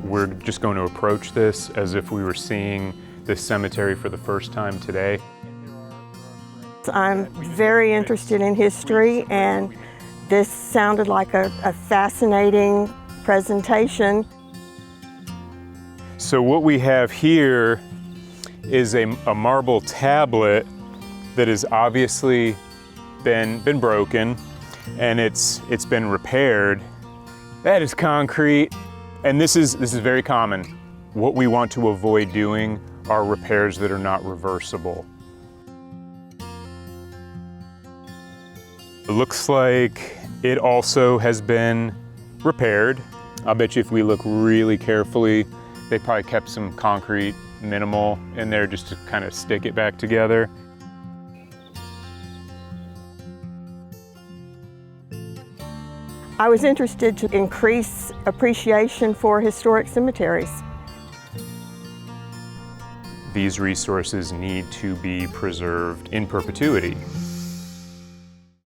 We're just going to approach this as if we were seeing this cemetery for the first time today. I'm very interested in history, and this sounded like a fascinating presentation. So what we have here is a marble tablet that has obviously been broken, and it's been repaired. That is concrete, and this is very common. What we want to avoid doing are repairs that are not reversible. It looks like it also has been repaired. I'll bet you if we look really carefully, they probably kept some concrete minimal in there just to kind of stick it back together. I was interested to increase appreciation for historic cemeteries. These resources need to be preserved in perpetuity.